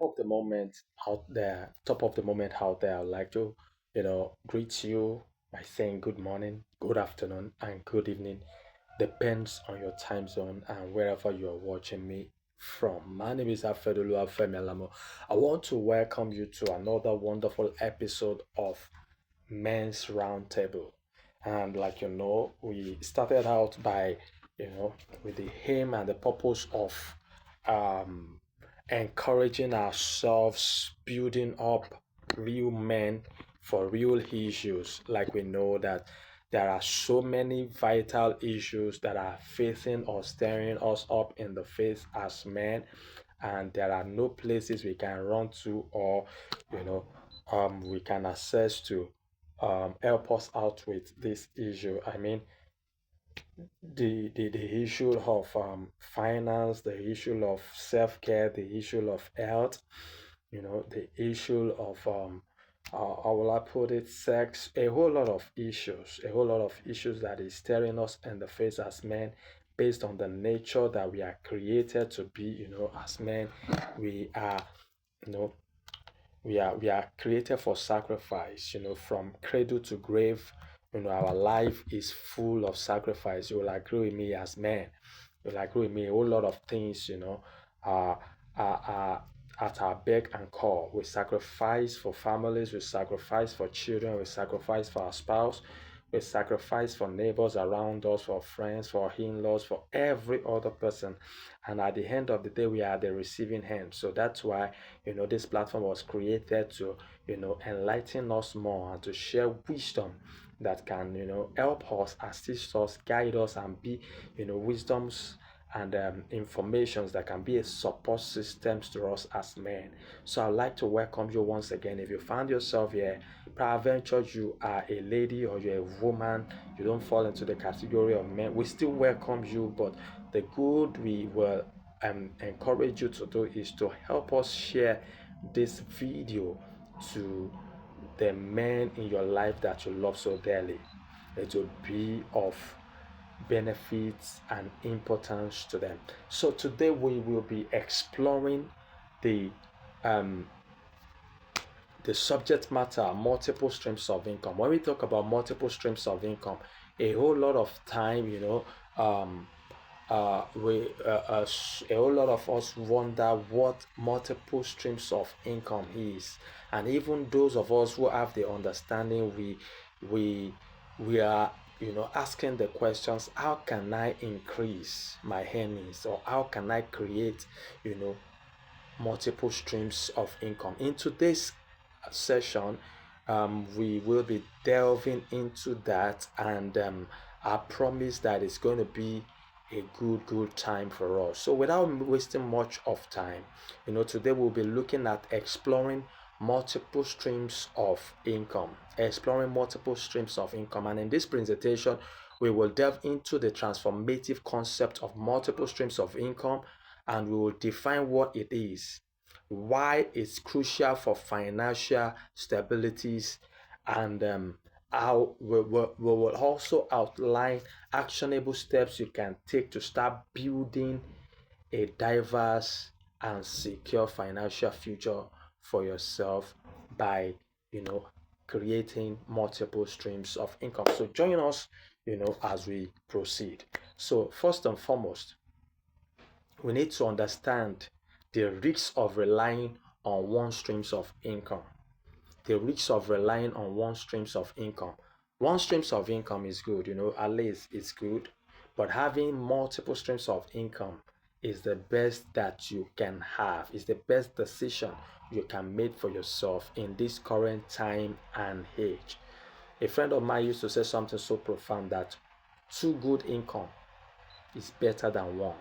of the moment top of the moment out there, I'd like to, greet you by saying good morning, good afternoon, and good evening. Depends on your time zone and wherever you are watching me from. My name is Alfred Femi Alamu. I want to welcome you to another wonderful episode of Men's Roundtable. And like we started out by, with the aim and the purpose of um, encouraging ourselves, building up real men for real issues. Like we know that there are so many vital issues that are facing or staring us up in the face as men, and there are no places we can run to or we can access to help us out with this issue. I mean, the issue of finance, the issue of self-care, the issue of health, the issue of how will I put it, sex, a whole lot of issues that is staring us in the face as men based on the nature that we are created to be, as men. We are, you know, we are created for sacrifice, from cradle to grave. Our life is full of sacrifice. You will agree with me as men. You'll agree with me. A whole lot of things, are at our beck and call. We sacrifice for families, we sacrifice for children, we sacrifice for our spouse, we sacrifice for neighbors around us, for friends, for in-laws, for every other person. And at the end of the day, we are the receiving end. So that's why, this platform was created to, enlighten us more and to share wisdom that can, help us, assist us, guide us, and be, wisdoms and informations that can be a support systems to us as men. So I'd like to welcome you once again. If you found yourself here, peradventure you are a lady or you're a woman, you don't fall into the category of men, we still welcome you. But the good we will encourage you to do is to help us share this video to the men in your life that you love so dearly. It will be of benefits and importance to them. So today we will be exploring the um, the subject matter, multiple streams of income. When we talk about multiple streams of income, a whole lot of time, a whole lot of us wonder what multiple streams of income is, and even those of us who have the understanding, we we are asking the questions: how can I increase my earnings, or how can I create you know multiple streams of income? In today's session, we will be delving into that, and I promise that it's going to be a good time for us. So, without wasting much of time, today we'll be looking at exploring multiple streams of income, and in this presentation, we will delve into the transformative concept of multiple streams of income, and we will define what it is, why it's crucial for financial stabilities, and how we will also outline actionable steps you can take to start building a diverse and secure financial future for yourself by you know creating multiple streams of income. So join us as we proceed. So first and foremost, we need to understand the risks of relying on one streams of income. The risks of relying on one streams of income. One streams of income is good, at least it's good, but having multiple streams of income is the best that you can have. Is the best decision you can make for yourself in this current time and age. A friend of mine used to say something so profound that two good income is better than one.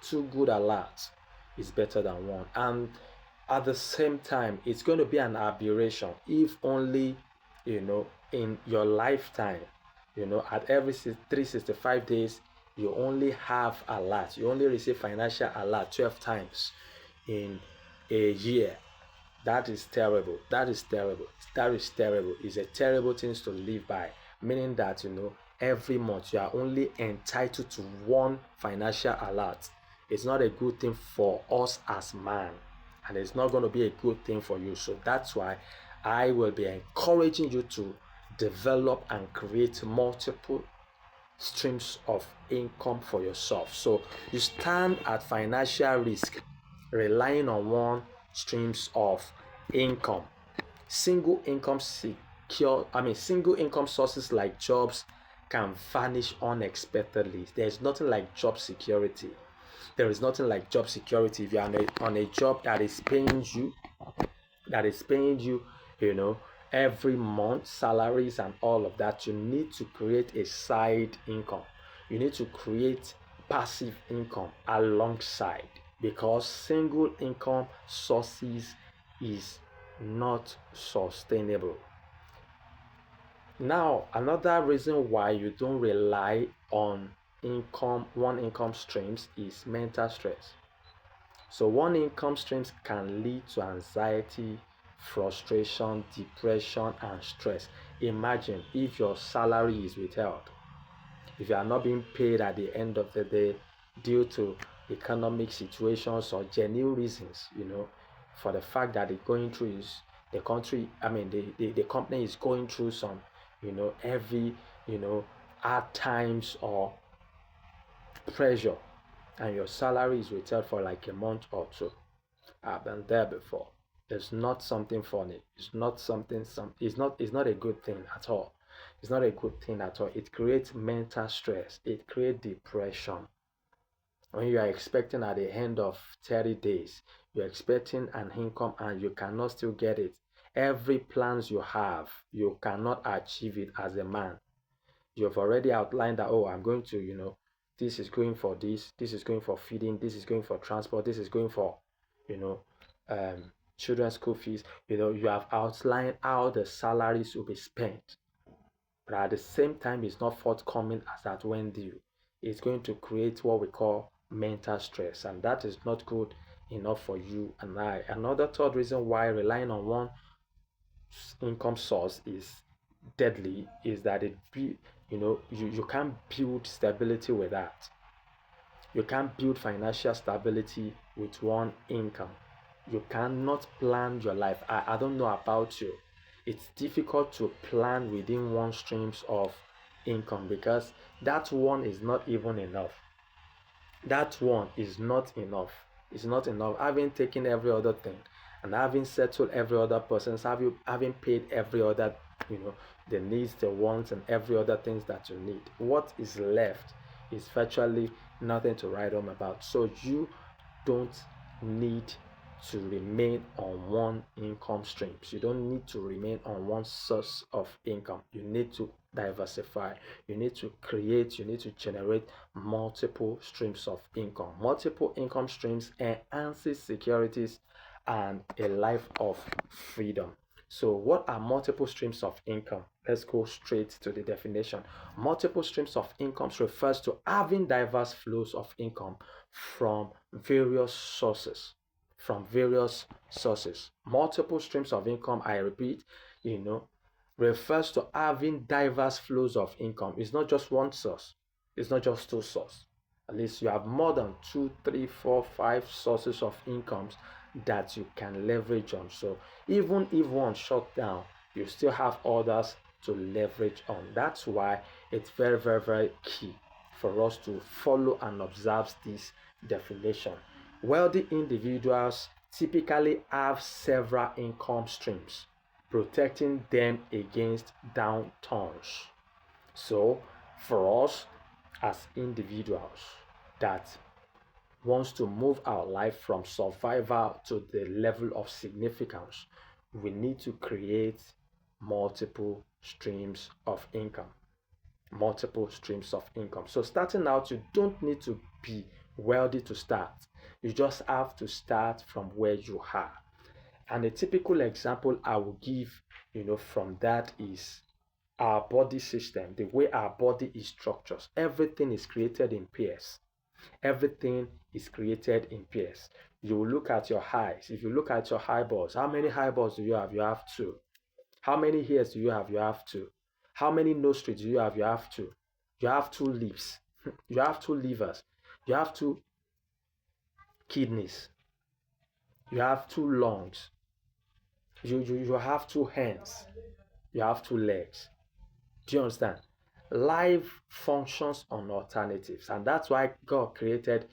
Two good alerts is better than one. And at the same time, it's going to be an aberration if only, in your lifetime, at every 365 days, you only have alert. You only receive financial alert 12 times in a year. That is terrible. That is terrible. That is terrible. It's a terrible thing to live by. Meaning that, every month you are only entitled to one financial alert. It's not a good thing for us as man. and it's not going to be a good thing for you. So that's why I will be encouraging you to develop and create multiple streams of income for yourself. So you stand at financial risk relying on one streams of income. Single income single income sources like jobs can vanish unexpectedly. There's nothing like job security. There is nothing like job security. If you're on a job that is paying you, you know, every month, salaries and all of that, you need to create a side income. You need to create passive income alongside, because single income sources is not sustainable. Now, another reason why you don't rely on one income streams is mental stress. So one income streams can lead to anxiety, frustration, depression, and stress. Imagine if your salary is withheld, if you are not being paid at the end of the day due to economic situations or genuine reasons, for the fact that the country, the company is going through some, heavy, hard times or pressure, and your salary is withheld for like a month or two. I've been there before. It's not something funny. It's not something it's not a good thing at all. It's not a good thing at all. It creates mental stress. It creates depression. When you are expecting at the end of 30 days, you're expecting an income and you cannot still get it. Every plans you have, you cannot achieve it as a man. You've already outlined that, oh, I'm going to, this is going for this is going for feeding, this is going for transport, this is going for, you know, children's school fees. You have outlined how the salaries will be spent, but at the same time, it's not forthcoming as at when due. It's going to create what we call mental stress, and that is not good enough for you and I. Another third reason why relying on one income source is deadly is that you can't build stability with that. You can't build financial stability with one income. You cannot plan your life. I don't know about you. It's difficult to plan within one streams of income, because that one is not even enough. That one is not enough. It's not enough. Having taken every other thing and having settled every other person's, having paid every other, you know, the needs, the wants, and every other things that you need. What is left is virtually nothing to write home about. So you don't need to remain on one income streams. You don't need to remain on one source of income. You need to diversify. You need to create, you need to generate multiple streams of income. Multiple income streams enhances securities and a life of freedom. So what are multiple streams of income? Let's go straight to the definition. Multiple streams of income refers to having diverse flows of income from various sources. Multiple streams of income, I repeat, refers to having diverse flows of income. It's not just one source. It's not just two sources. At least you have more than 2, 3, 4, 5 sources of incomes that you can leverage on. So even if one shut down, you still have others to leverage on. That's why it's very, very, very key for us to follow and observe this definition. Wealthy individuals typically have several income streams, protecting them against downturns. So for us as individuals that wants to move our life from survival to the level of significance, we need to create multiple streams of income. Multiple streams of income. So starting out, you don't need to be wealthy to start. You just have to start from where you are. And a typical example I will give, from that is our body system, the way our body is structured. Everything is created in pairs. Everything is created in pairs. You will look at your eyes. If you look at your eyeballs, how many eyeballs do you have? You have two. How many ears do you have? You have two. How many nostrils do you have? You have two. You have two lips. You have two livers. You have two kidneys. You have two lungs. You have two hands. You have two legs. Do you understand? Life functions on alternatives, and that's why God created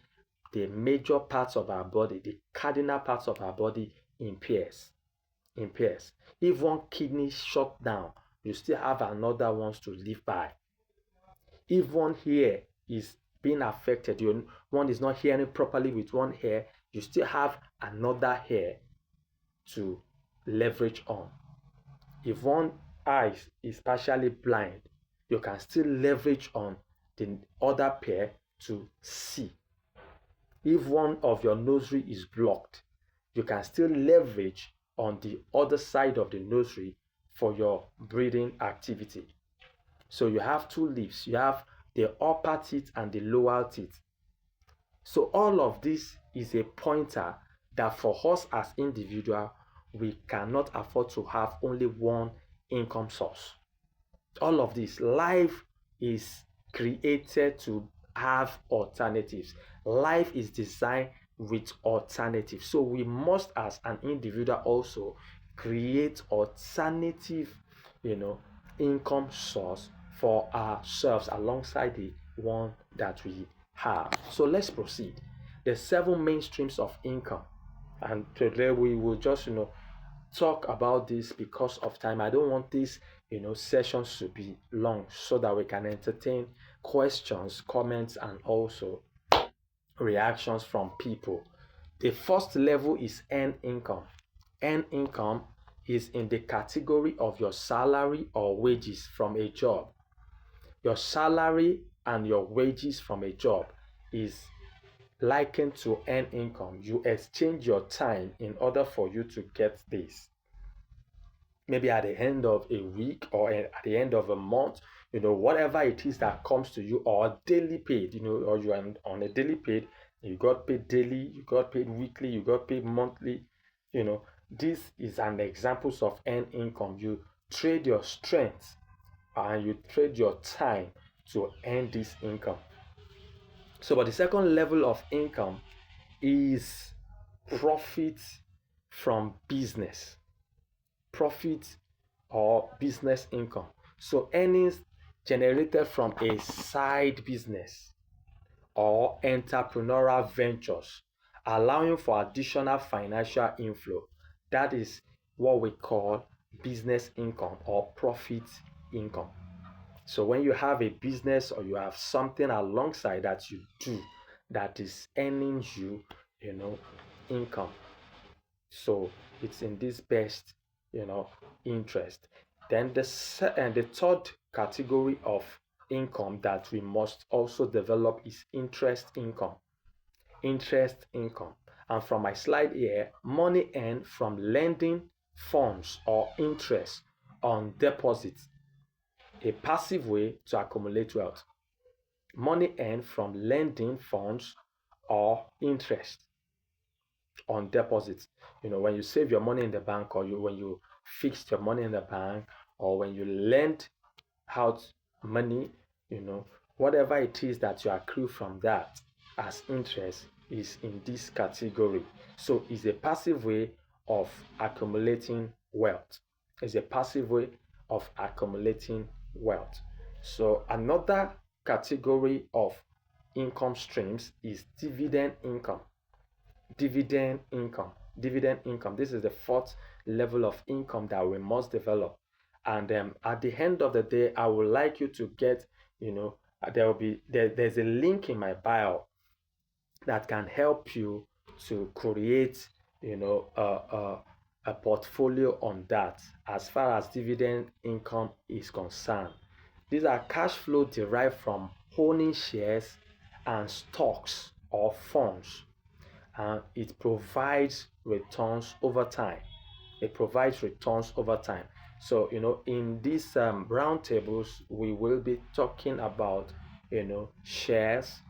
the major parts of our body, the cardinal parts of our body, in pairs. In pairs. If one kidney shut down, you still have another ones to live by. If one ear is being affected, one is not hearing properly with one ear, you still have another ear to leverage on. If one eye is partially blind, you can still leverage on the other pair to see. If one of your nursery is blocked, you can still leverage on the other side of the nursery for your breathing activity. So you have two lips. You have the upper teeth and the lower teeth. So all of this is a pointer that for us as individual, we cannot afford to have only one income source. All of this, life is created to have alternatives. Life is designed with alternatives. So we must, as an individual, also create alternative, income source for ourselves alongside the one that we have. So let's proceed. The 7 main streams of income. And today we will just, talk about this because of time. I don't want this, sessions to be long so that we can entertain questions, comments, and also reactions from people. The first level is earned income. Earned income is in the category of your salary or wages from a job. Your salary and your wages from a job is likened to earned income. You exchange your time in order for you to get this. Maybe at the end of a week or at the end of a month, whatever it is that comes to you, or daily paid, or you are on a daily paid, you got paid daily, you got paid weekly, you got paid monthly, this is an example of earned income. You trade your strength and you trade your time to earn this income. So, but the second level of income is profit from business. Profit or business income. So earnings generated from a side business or entrepreneurial ventures, allowing for additional financial inflow. That is what we call business income or profit income. So when you have a business or you have something alongside that you do that is earning you, income. So it's in this best, interest. Then the third category of income that we must also develop is interest income. Interest income. And from my slide here, money earned from lending funds or interest on deposits, a passive way to accumulate wealth. Money earned from lending funds or interest on deposits. When you save your money in the bank, or when you fix your money in the bank, or when you lend out money, whatever it is that you accrue from that as interest is in this category. So it's a passive way of accumulating wealth. It's a passive way of accumulating wealth. So another category of income streams is dividend income. Dividend income. Dividend income. This is the fourth level of income that we must develop. And at the end of the day, I would like you to get, there's a link in my bio that can help you to create, a portfolio on that as far as dividend income is concerned. These are cash flow derived from owning shares and stocks or funds, and it provides returns over time. It provides returns over time. So, in these roundtables, we will be talking about, shares.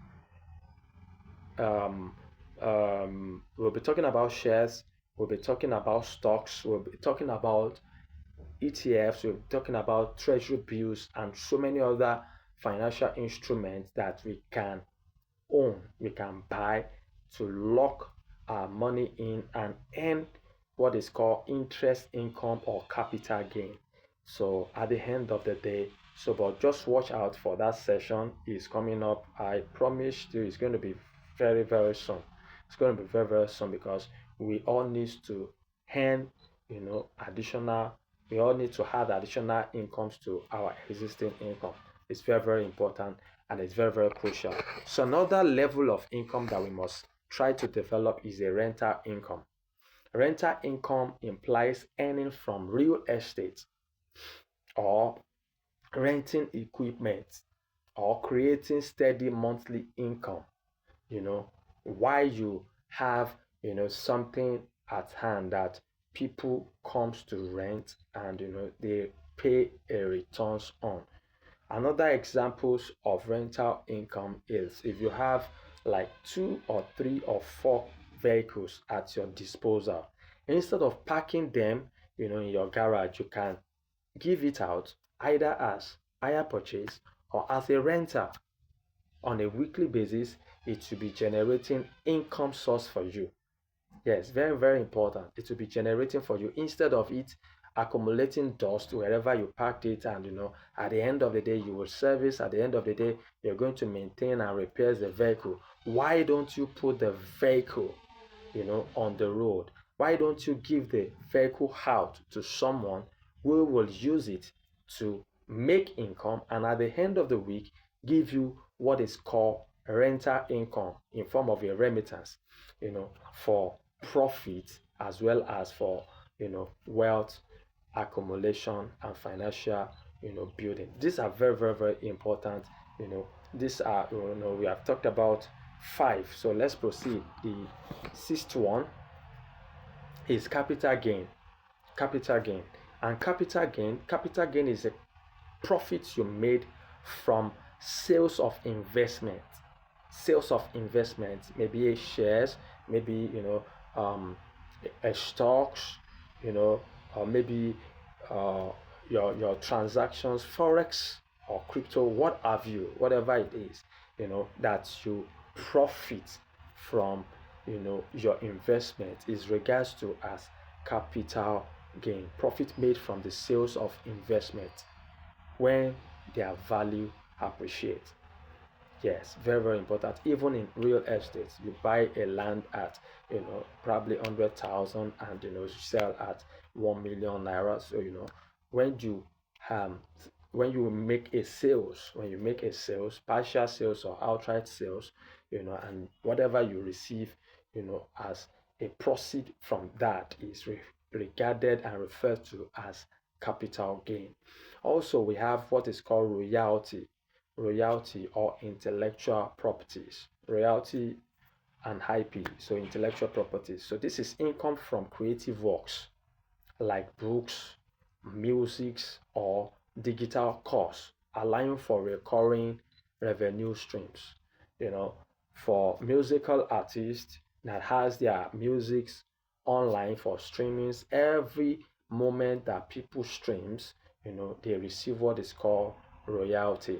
We'll be talking about shares. We'll be talking about stocks. We'll be talking about ETFs. We'll be talking about treasury bills and so many other financial instruments that we can own, we can buy to lock our money in and earn what is called interest income or capital gain. So at the end of the day, so but just watch out for that session. It's coming up. I promise you it's going to be very, very soon. It's going to be very, very soon because we all need to earn, additional, we all need to add additional incomes to our existing income. It's very, very important and it's very, very crucial. So another level of income that we must try to develop is a rental income. Rental income implies earning from real estate or renting equipment or creating steady monthly income, you know, while you have, something at hand that people comes to rent and, they pay a returns on. Another examples of rental income is if you have like 2 or 3 or 4 vehicles at your disposal. Instead of parking them, in your garage, you can give it out either as hire purchase or as a rental. On a weekly basis, it should be generating income source for you. Yes, very, very important. It will be generating for you instead of it accumulating dust wherever you parked it. And at the end of the day, you will service. At the end of the day, you're going to maintain and repair the vehicle. Why don't you put the vehicle, on the road? Why don't you give the vehicle out to someone who will use it to make income and at the end of the week give you what is called rental income in form of a remittance, for profit as well as for wealth accumulation and financial building. These are very, very, very important. These are, we have talked about 5, so let's proceed. The 6th one is capital gain. Capital gain. And capital gain is a profit you made from sales of investment. Sales of investment, maybe a shares, maybe a stocks, or maybe uh, your transactions, forex or crypto, what have you, whatever it is, that you profit from, your investment is regards to as capital gain. Profit made from the sales of investment when their value appreciates. Yes, very, very important. Even in real estate, you buy a land at, probably 100,000 and, sell at 1 million naira. So, when you, um, when you make a sales, partial sales or outright sales, and whatever you receive, as a proceed from that is regarded and referred to as capital gain. Also, we have what is called royalty or intellectual properties. Royalty and IP, so intellectual properties. So this is income from creative works like books, musics, or digital course, allowing for recurring revenue streams. You know, for musical artists that has their musics online for streamings, every moment that people streams, they receive what is called royalty.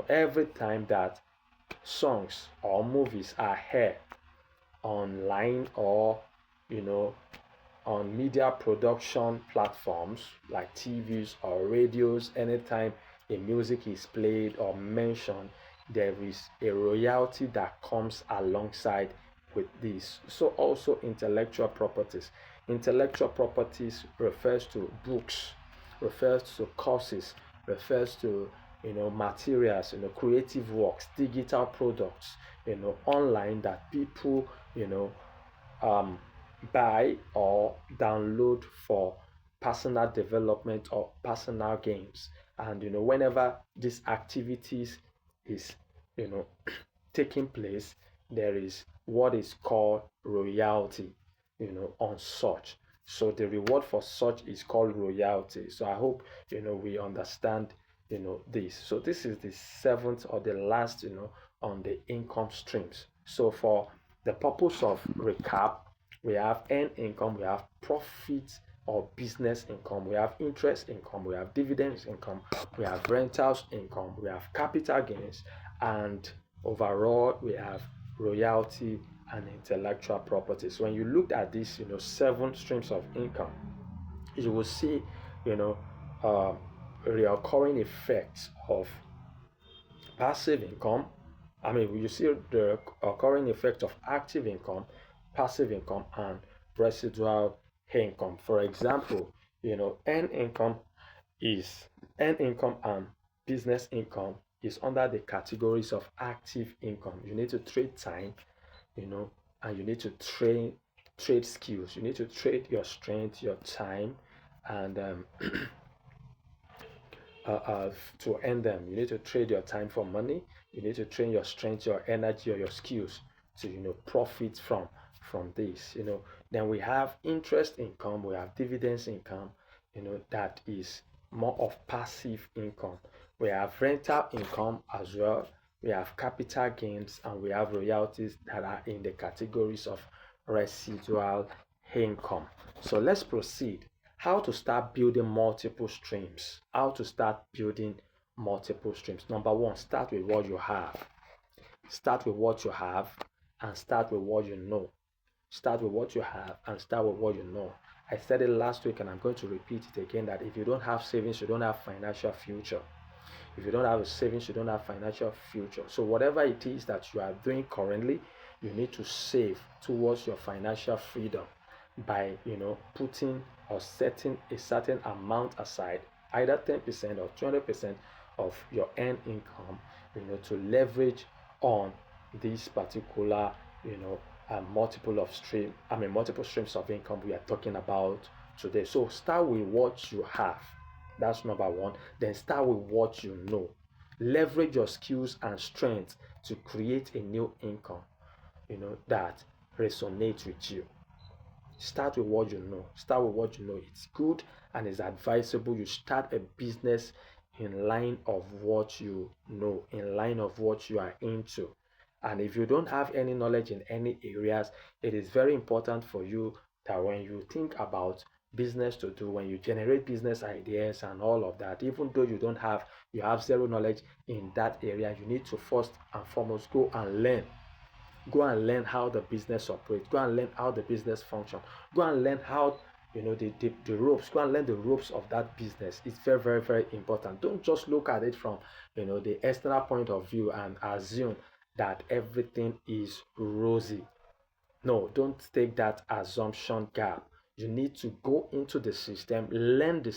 Every time that songs or movies are heard online or you know on media production platforms like TVs or radios, anytime a music is played or mentioned, there is a royalty that comes alongside with this. So also intellectual properties. Intellectual properties refers to books, refers to courses, refers to materials, creative works, digital products, online that people um buy or download for personal development or personal gains. And whenever these activities is you know taking place, there is what is called royalty on such. So the reward for such is called royalty. So I hope we understand this. So this is the 7th or the last on the income streams. So for the purpose of recap, we have earned income, we have profit or business income, we have interest income, we have dividends income, we have rentals income, we have capital gains, and overall we have royalty and intellectual properties. When you look at these, 7 streams of income, you will see, you know, uh, recurring effects of passive income. I mean, you see the occurring effect of active income, passive income, and residual income. For example, earned income is earned income and business income is under the categories of active income. You need to trade time, and you need to trade skills. You need to trade your strength, your time, and to earn them. You need to trade your time for money. You need to train your strength, your energy, or your skills to profit from this. Then we have interest income. We have dividends income. That is more of passive income. We have rental income as well. We have capital gains, and we have royalties that are in the categories of residual income. So let's proceed. How to start building multiple streams. How to start building multiple streams. Number one, start with what you have. Start with what you have and start with what you know. Start with what you have and start with what you know. I said it last week and I'm going to repeat it again, that if you don't have savings, you don't have financial future. If you don't have a savings, you don't have financial future. So whatever it is that you are doing currently, you need to save towards your financial freedom by putting or setting a certain amount aside, either 10% or 20% of your earned income, to leverage on this particular multiple streams of income we are talking about today. So start with what you have. That's number one. Then start with what you know. Leverage your skills and strengths to create a new income that resonates with you. Start with what you know. Start with what you know. It's good and it's advisable you start a business in line of what you know, in line of what you are into. And if you don't have any knowledge in any areas, it is very important for you that when you think about business to do, when you generate business ideas and all of that, even though you have zero knowledge in that area, you need to first and foremost go and learn. Go and learn how the business operates. Go and learn how the business functions. Go and learn how the ropes. Go and learn the ropes of that business. It's very, very, very important. Don't just look at it from the external point of view and assume that everything is rosy. No, don't take that assumption gap. You need to go into the system, learn the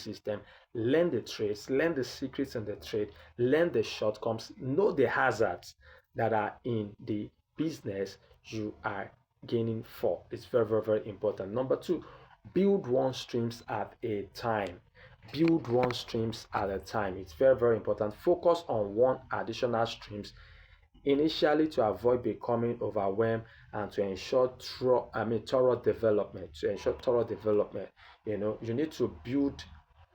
trades, learn the secrets in the trade, learn the shortcomings, know the hazards that are in the business you are gaining for. It's very, very, very important. Number two, build one streams at a time. Build one streams at a time. It's very, very important. Focus on one additional streams initially to avoid becoming overwhelmed and to ensure thorough development. You need to build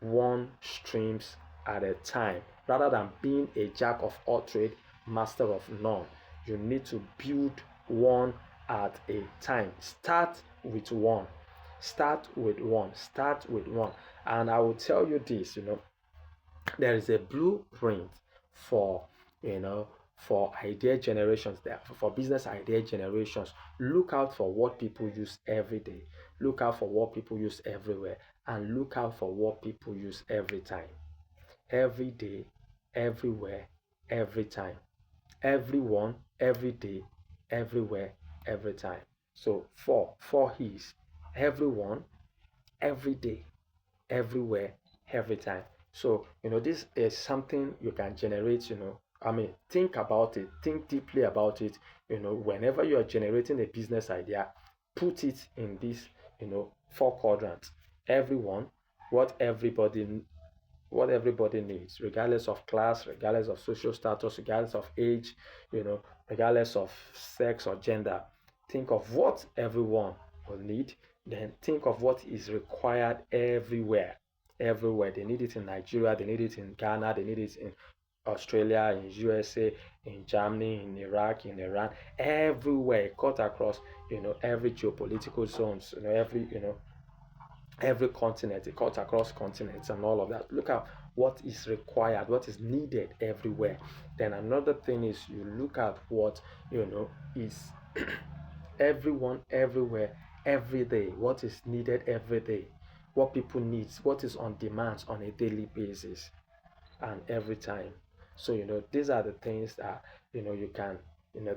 one streams at a time rather than being a jack of all trade, master of none. You need to build one at a time. Start with one. And I will tell you this, there is a blueprint for for idea generations there, for business idea generations. Look out for what people use every day. Look out for what people use everywhere, and look out for what people use every time. Every day, everywhere, every time. Everyone, every day, everywhere, every time. So four is everyone, every day, everywhere, every time. So this is something you can generate. Think about it, think deeply about it. Whenever you are generating a business idea, put it in this 4 quadrants. Everyone, what everybody needs, regardless of class, regardless of social status, regardless of age, regardless of sex or gender. Think of what everyone will need, then think of what is required everywhere. They need it in Nigeria, they need it in Ghana, they need it in Australia, in USA, in Germany, in Iraq, in Iran, everywhere, cut across every geopolitical zones, every continent, it cuts across continents and all of that. Look at what is required, what is needed everywhere. Then another thing is you look at what is Everyone, everywhere, every day. What is needed every day. What people need. What is on demand on a daily basis and every time. So these are the things that you can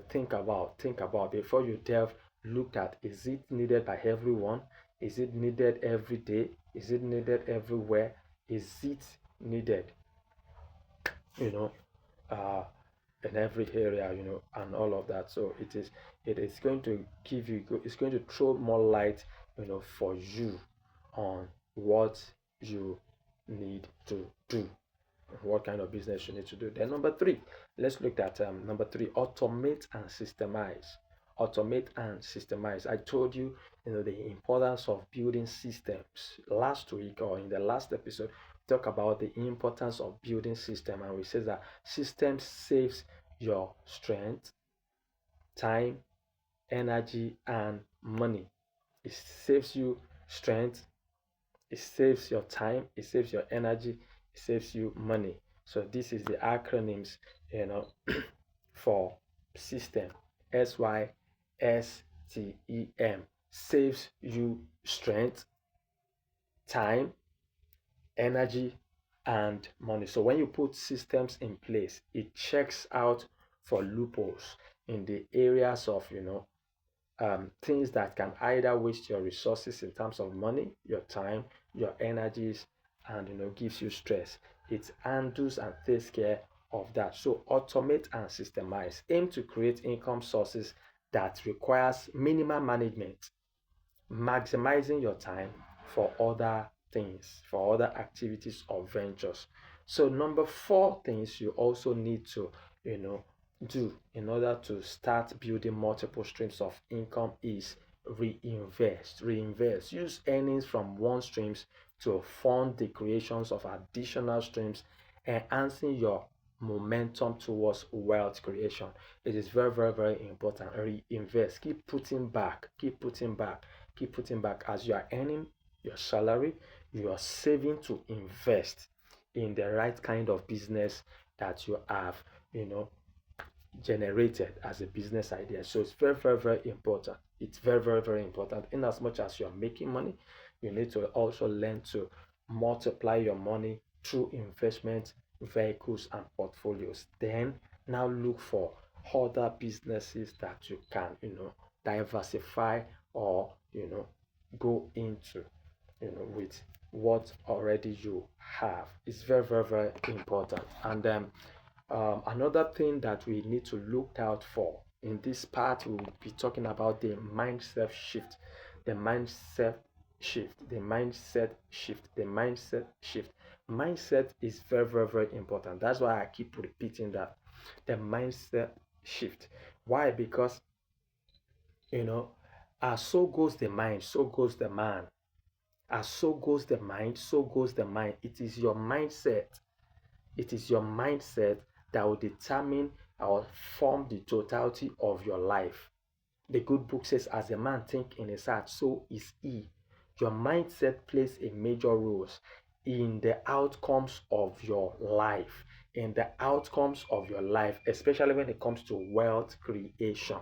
think about before you delve. Look at, is it needed by everyone? Is it needed every day? Is it needed everywhere? Is it needed you know uh in every area, and all of that. So it is going to it's going to throw more light, for you on what you need to do, what kind of business you need to do. Then number three, let's look at number three: automate and systemize. Automate and systemize. I told you, the importance of building systems last week, or in the last episode. Talk about the importance of building system, and we said that system saves your strength, time, energy, and money. It saves you strength, it saves your time, it saves your energy, it saves you money. So this is the acronyms, for system. SYSTEM. Saves you strength, time, energy, and money. So when you put systems in place, it checks out for loopholes in the areas of things that can either waste your resources in terms of money, your time, your energies, and gives you stress. It handles and takes care of that. So automate and systemize. Aim to create income sources that requires minimal management, maximizing your time for other things, for other activities or ventures. So number four things you also need to, do in order to start building multiple streams of income is reinvest. Reinvest. Use earnings from one streams to fund the creations of additional streams, enhancing your momentum towards wealth creation. It is very, very, very important. Reinvest. Keep putting back as you are earning your salary. You are saving to invest in the right kind of business that you have generated as a business idea. So it's very, very, very important. It's very, very, very important. In as much as you're making money, you need to also learn to multiply your money through investment vehicles and portfolios. Then now look for other businesses that you can diversify, or go into with what already you have. It's very, very, very important. And another thing that we need to look out for in this part, we will be talking about the mindset shift. The mindset shift. The mindset shift. The mindset shift. Mindset is very, very, very important. That's why I keep repeating that. The mindset shift. Why? Because as so goes the mind, so goes the man. As so goes the mind, so goes the mind. It is your mindset. It is your mindset that will determine or form the totality of your life. The good book says, as a man think in his heart, so is he. Your mindset plays a major role in the outcomes of your life, especially when it comes to wealth creation.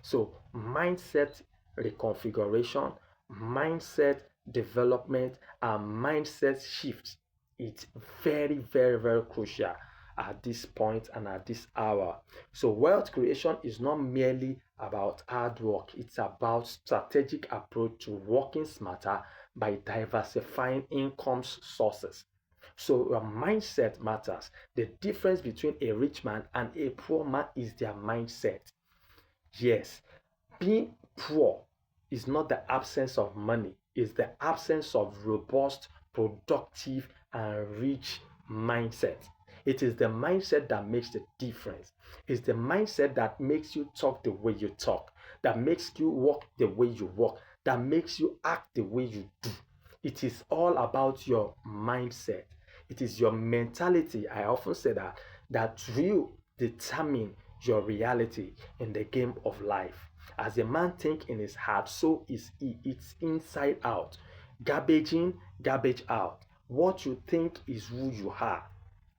So mindset reconfiguration, mindset development, and mindset shift, it's very, very, very crucial at this point and at this hour. So wealth creation is not merely about hard work, it's about strategic approach to working smarter by diversifying income sources. So your mindset matters. The difference between a rich man and a poor man is their mindset. Yes, being poor is not the absence of money, it's the absence of robust, productive, and rich mindset. It is the mindset that makes the difference. It's the mindset that makes you talk the way you talk, that makes you walk the way you walk, that makes you act the way you do. It is all about your mindset. It is your mentality. I often say that will determine your reality in the game of life. As a man think in his heart, so is he. It's inside out. Garbage in, garbage out. What you think is who you are.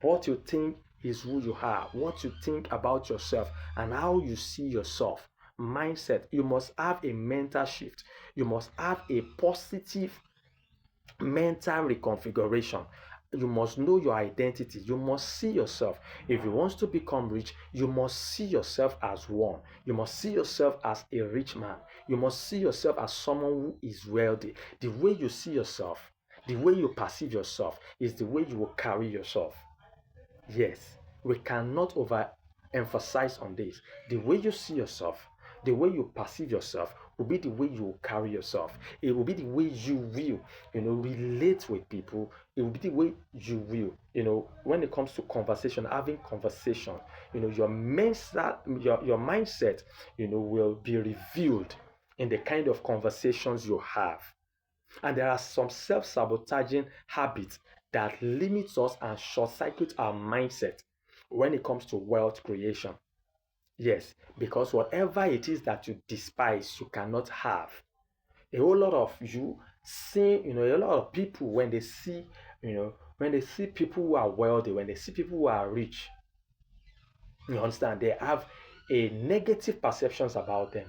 What you think is who you are. What you think about yourself and how you see yourself mindset. You must have a mental shift. You must have a positive mental reconfiguration. You must know your identity. You must see yourself. If you want to become rich, you must see yourself as one. You must see yourself as a rich man. You must see yourself as someone who is wealthy. The way you see yourself, the way you perceive yourself, is the way you will carry yourself. Yes, we cannot overemphasize on this. The way you see yourself, the way you perceive yourself will be the way you will carry yourself. It will be the way you will, relate with people. It will be the way you will, when it comes to conversation, having conversation, your mindset, your mindset, will be revealed in the kind of conversations you have. And there are some self-sabotaging habits that limit us and short-circuit our mindset when it comes to wealth creation. Yes, because whatever it is that you despise, you cannot have. A whole lot of you see, a lot of people when they see, when they see people who are wealthy, when they see people who are rich, you understand, they have a negative perceptions about them.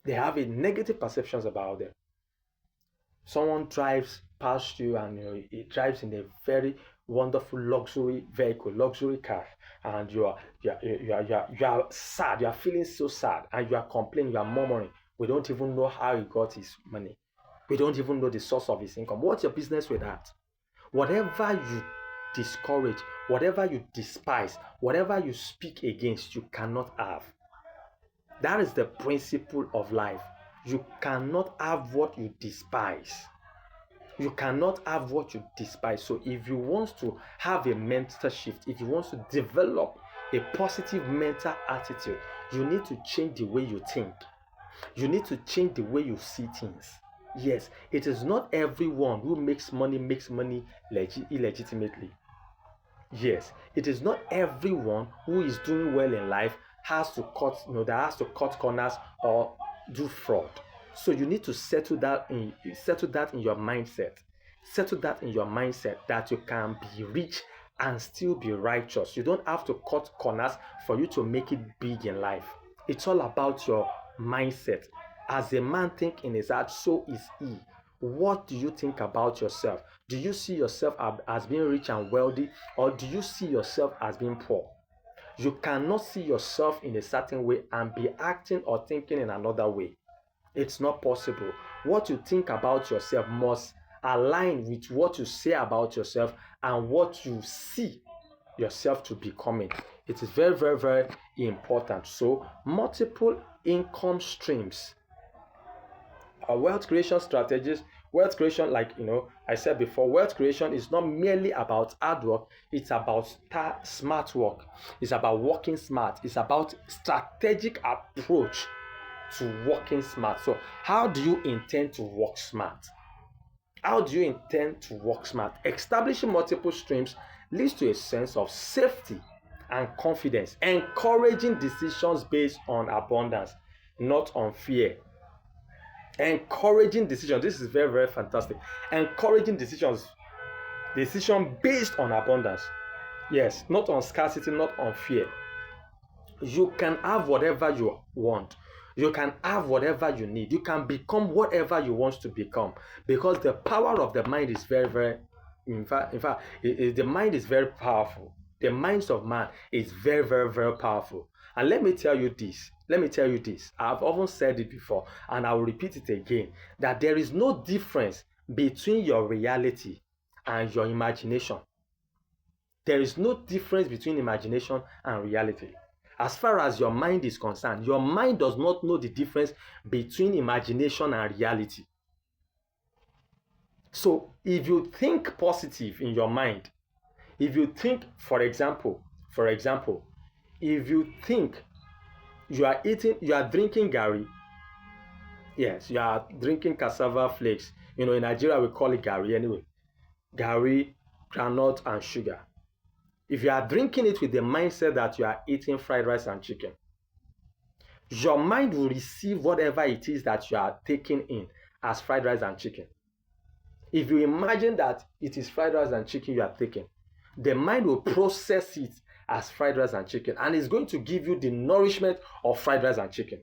They have a negative perceptions about them. Someone drives past you and he drives in a very wonderful luxury vehicle, luxury car, and you are sad, you are feeling so sad, and you are complaining, you are murmuring. We don't even know how he got his money. We don't even know the source of his income. What's your business with that? Whatever you discourage, whatever you despise, whatever you speak against, you cannot have. That is the principle of life. You cannot have what you despise. You cannot have what you despise. So if you want to have a mental shift, if you want to develop a positive mental attitude, you need to change the way you think. You need to change the way you see things. Yes, it is not everyone who makes money illegitimately. Yes, it is not everyone who is doing well in life has to cut corners or do fraud. So you need to settle that in your mindset. Settle that in your mindset that you can be rich and still be righteous. You don't have to cut corners for you to make it big in life. It's all about your mindset. As a man think in his heart, so is he. What do you think about yourself? Do you see yourself as being rich and wealthy, or do you see yourself as being poor? You cannot see yourself in a certain way and be acting or thinking in another way. It's not possible. What you think about yourself must align with what you say about yourself and what you see yourself to becoming. It is very, very, very important. So, multiple income streams. Wealth creation strategies. Wealth creation, like I said before, wealth creation is not merely about hard work, it's about smart work. It's about working smart. It's about strategic approach to working smart. So how do you intend to work smart? How do you intend to work smart? Establishing multiple streams leads to a sense of safety and confidence, encouraging decisions based on abundance, not on fear. Encouraging decisions. This is very, very fantastic. Encouraging decision based on abundance. Yes, not on scarcity, not on fear. You can have whatever you want. You can have whatever you need. You can become whatever you want to become, because the power of the mind is very, very, in fact, the mind is very powerful. The minds of man is very, very, very powerful. And let me tell you this. I've often said it before, and I will repeat it again, that there is no difference between your reality and your imagination. There is no difference between imagination and reality. As far as your mind is concerned, your mind does not know the difference between imagination and reality. So if you think positive in your mind, if you think, for example, if you think you are drinking gari, yes, you are drinking cassava flakes. In Nigeria we call it gari anyway. Gari, groundnut, and sugar. If you are drinking it with the mindset that you are eating fried rice and chicken, your mind will receive whatever it is that you are taking in as fried rice and chicken. If you imagine that it is fried rice and chicken you are taking, the mind will process it as fried rice and chicken, and it's going to give you the nourishment of fried rice and chicken.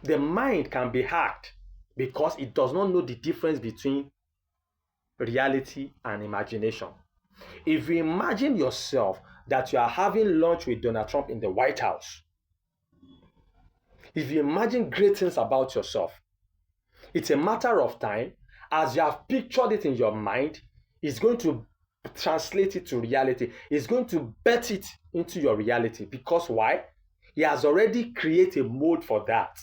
The mind can be hacked because it does not know the difference between reality and imagination. If you imagine yourself that you are having lunch with Donald Trump in the White House, if you imagine great things about yourself, it's a matter of time. As you have pictured it in your mind, it's going to translate it to reality. It's going to bet it into your reality. Because why? He has already created a mode for that.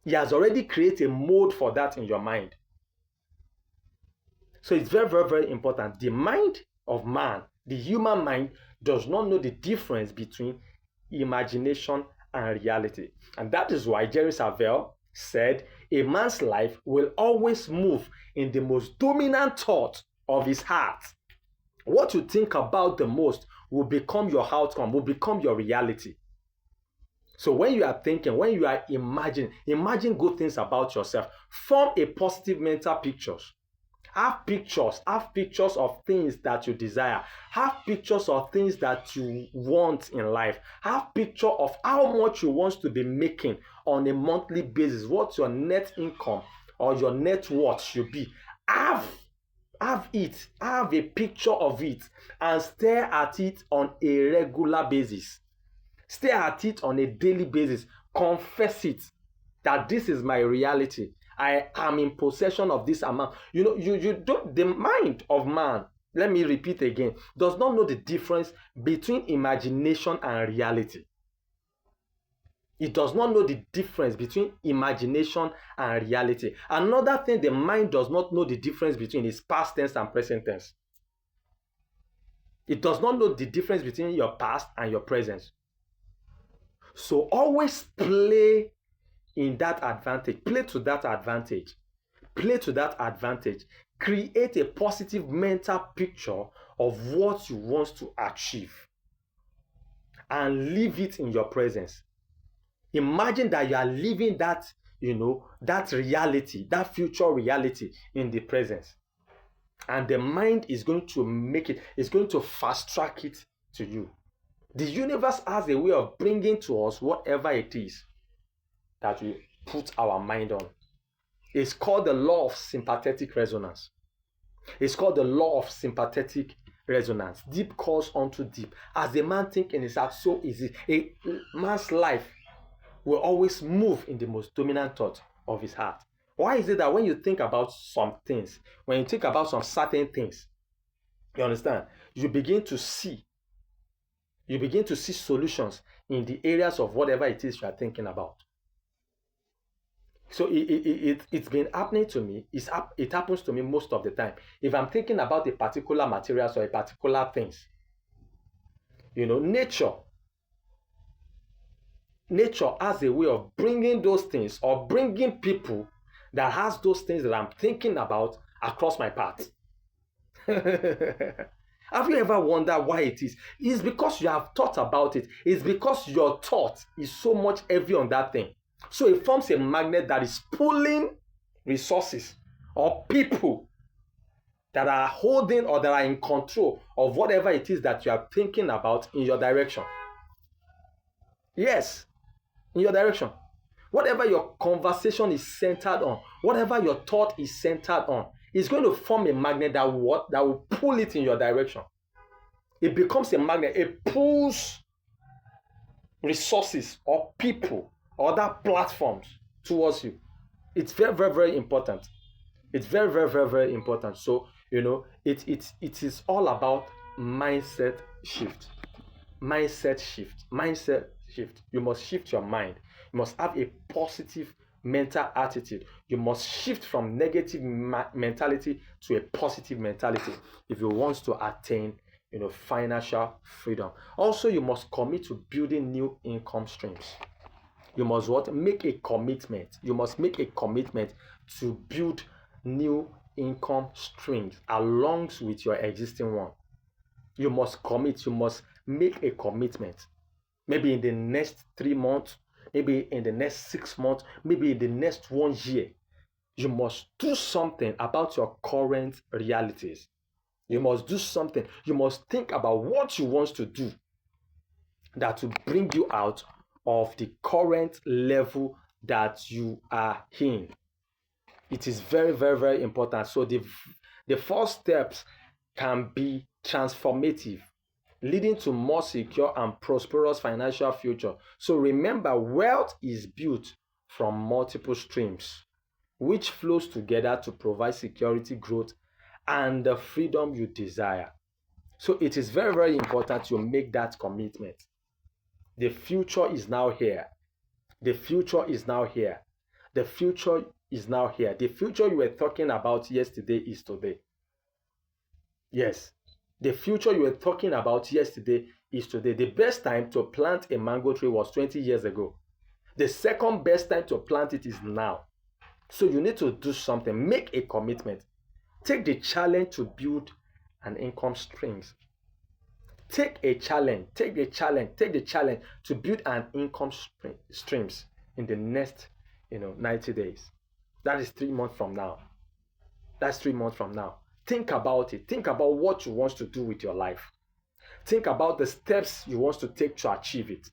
He has already created a mode for that in your mind. So it's very, very, very important. The mind of man, the human mind, does not know the difference between imagination and reality. And that is why Jerry Savelle said, a man's life will always move in the most dominant thought of his heart. What you think about the most will become your outcome, will become your reality. So when you are thinking, when you are imagining, imagine good things about yourself. Form a positive mental pictures. Have pictures of things that you desire. Have pictures of things that you want in life. Have picture of how much you want to be making on a monthly basis. What your net income or your net worth should be. Have a picture of it and stare at it on a regular basis. Stare at it on a daily basis. Confess it that this is my reality. I am in possession of this amount. You don't, the mind of man, let me repeat again, does not know the difference between imagination and reality. It does not know the difference between imagination and reality. Another thing the mind does not know the difference between is past tense and present tense. It does not know the difference between your past and your present. So always play in that advantage. Play to that advantage. Play to that advantage. Create a positive mental picture of what you want to achieve and leave it in your presence. Imagine that you are living that, that reality, that future reality in the presence. And the mind is going to make it, is going to fast track it to you. The universe has a way of bringing to us whatever it is that we put our mind on. It's called the law of sympathetic resonance. It's called the law of sympathetic resonance. Deep calls unto deep. As a man thinks in his heart, so is it. A man's life will always move in the most dominant thought of his heart. Why is it that when you think about some things, when you think about some certain things, you understand, you begin to see solutions in the areas of whatever it is you are thinking about. So it's been happening to me. It happens to me most of the time. If I'm thinking about a particular material or a particular things, nature has a way of bringing those things or bringing people that has those things that I'm thinking about across my path. Have you ever wondered why it is? It's because you have thought about it. It's because your thought is so much heavy on that thing. So it forms a magnet that is pulling resources or people that are holding or that are in control of whatever it is that you are thinking about in your direction. Yes, in your direction. Whatever your conversation is centered on, whatever your thought is centered on, is going to form a magnet that will pull it in your direction. It becomes a magnet. It pulls resources or people or other platforms towards you. It's very, very, very important. It's very, very, very, very important. So, it is all about mindset shift. Mindset shift. Mindset shift. You must shift your mind. You must have a positive mental attitude. You must shift from negative mentality to a positive mentality if you want to attain, financial freedom. Also, you must commit to building new income streams. You must make a commitment. You must make a commitment to build new income streams along with your existing one. You must commit. You must make a commitment. Maybe in the next 3 months, maybe in the next 6 months, maybe in the next 1 year, you must do something about your current realities. You must do something. You must think about what you want to do that will bring you out of the current level that you are in. It is very, very, very important. So the first steps can be transformative, leading to more secure and prosperous financial future. So remember, wealth is built from multiple streams, which flows together to provide security, growth, and the freedom you desire. So it is very, very important you make that commitment. The future is now here. The future is now here. The future is now here. The future you were talking about yesterday is today. Yes. The future you were talking about yesterday is today. The best time to plant a mango tree was 20 years ago. The second best time to plant it is now. So you need to do something. Make a commitment. Take the challenge to build an income streams. Take the challenge to build an income streams in the next 90 days. That is 3 months from now. That's 3 months from now. Think about it. Think about what you want to do with your life. Think about the steps you want to take to achieve it.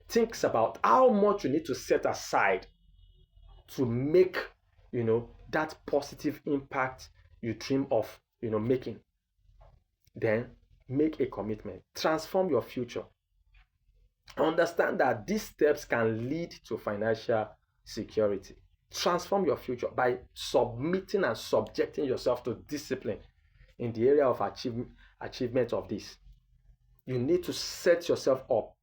Think about how much you need to set aside to make that positive impact you dream of making. Then make a commitment. Transform your future. Understand that these steps can lead to financial security. Transform your future by submitting and subjecting yourself to discipline in the area of achievement of this. You need to set yourself up.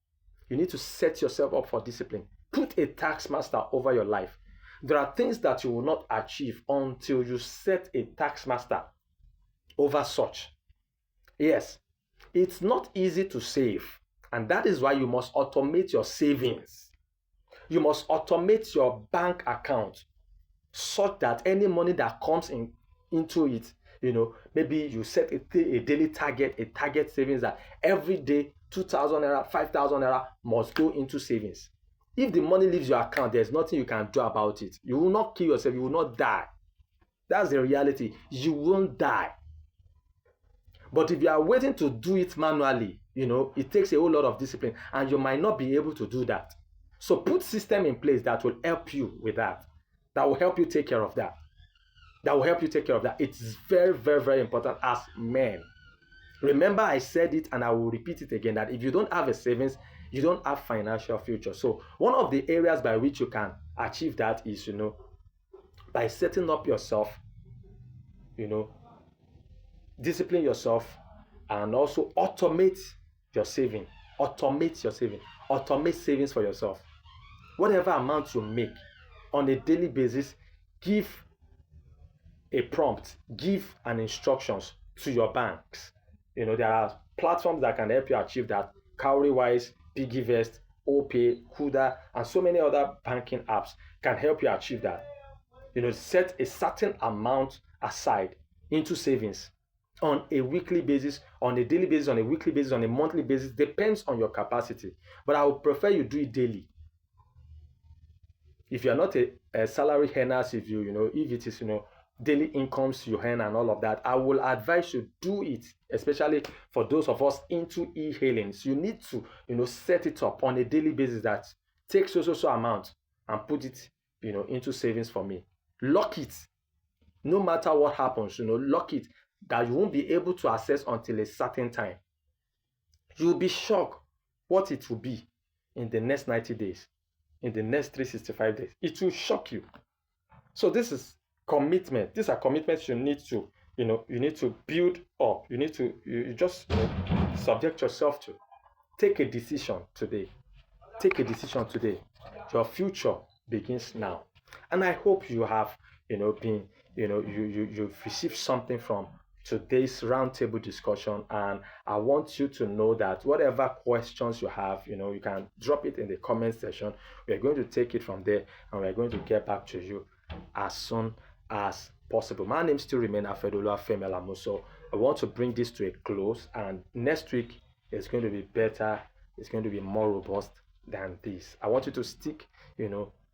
You need to set yourself up for discipline. Put a task master over your life. There are things that you will not achieve until you set a task master over such. Yes, it's not easy to save, and that is why you must automate your savings. You must automate your bank account such that any money that comes into it, maybe you set a daily target, a target savings that every day 2,000 naira, 5,000 naira must go into savings. If the money leaves your account, there's nothing you can do about it. You will not kill yourself. You will not die. That's the reality. You won't die. But if you are waiting to do it manually, it takes a whole lot of discipline, and you might not be able to do that. So put system in place that will help you with that. That will help you take care of that. It is very, very, very important as men. Remember, I said it and I will repeat it again, that if you don't have a savings, you don't have financial future. So one of the areas by which you can achieve that is, by setting up yourself, discipline yourself, and also automate your saving. Automate savings for yourself. Whatever amount you make on a daily basis, give a prompt, give an instructions to your banks. There are platforms that can help you achieve that. Cowrywise, Piggyvest, OPay, Kuda, and so many other banking apps can help you achieve that. Set a certain amount aside into savings on a weekly basis, on a daily basis, on a weekly basis, on a monthly basis, depends on your capacity. But I would prefer you do it daily. If you are not a salary earner, if it is daily incomes you earn and all of that, I will advise you do it, especially for those of us into e-hailings. You need to set it up on a daily basis that takes so amount and put it into savings for me. Lock it. No matter what happens, lock it, that you won't be able to access until a certain time. You'll be shocked what it will be in the next 90 days, in the next 365 days. It will shock you. So this is commitment. These are commitments you need to build up. You just subject yourself to. Take a decision today. Your future begins now. And I hope you have you've received something from today's roundtable discussion, and I want you to know that whatever questions you have, you can drop it in the comment section. We are going to take it from there, and we are going to get back to you as soon as possible. My name still remains Alfred Femi Alamu. So I want to bring this to a close, and next week is going to be better. It's going to be more robust than this. I want you to stick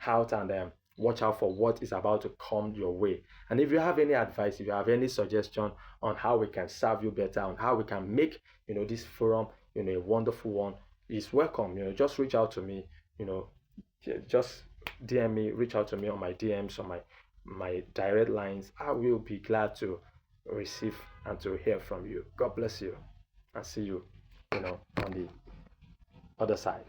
out and watch out for what is about to come your way. And if you have any advice, if you have any suggestion on how we can serve you better, on how we can make this forum a wonderful one, is welcome. Just reach out to me. Just DM me, reach out to me on my DMs, on my direct lines. I will be glad to receive and to hear from you. God bless you, and see you, on the other side.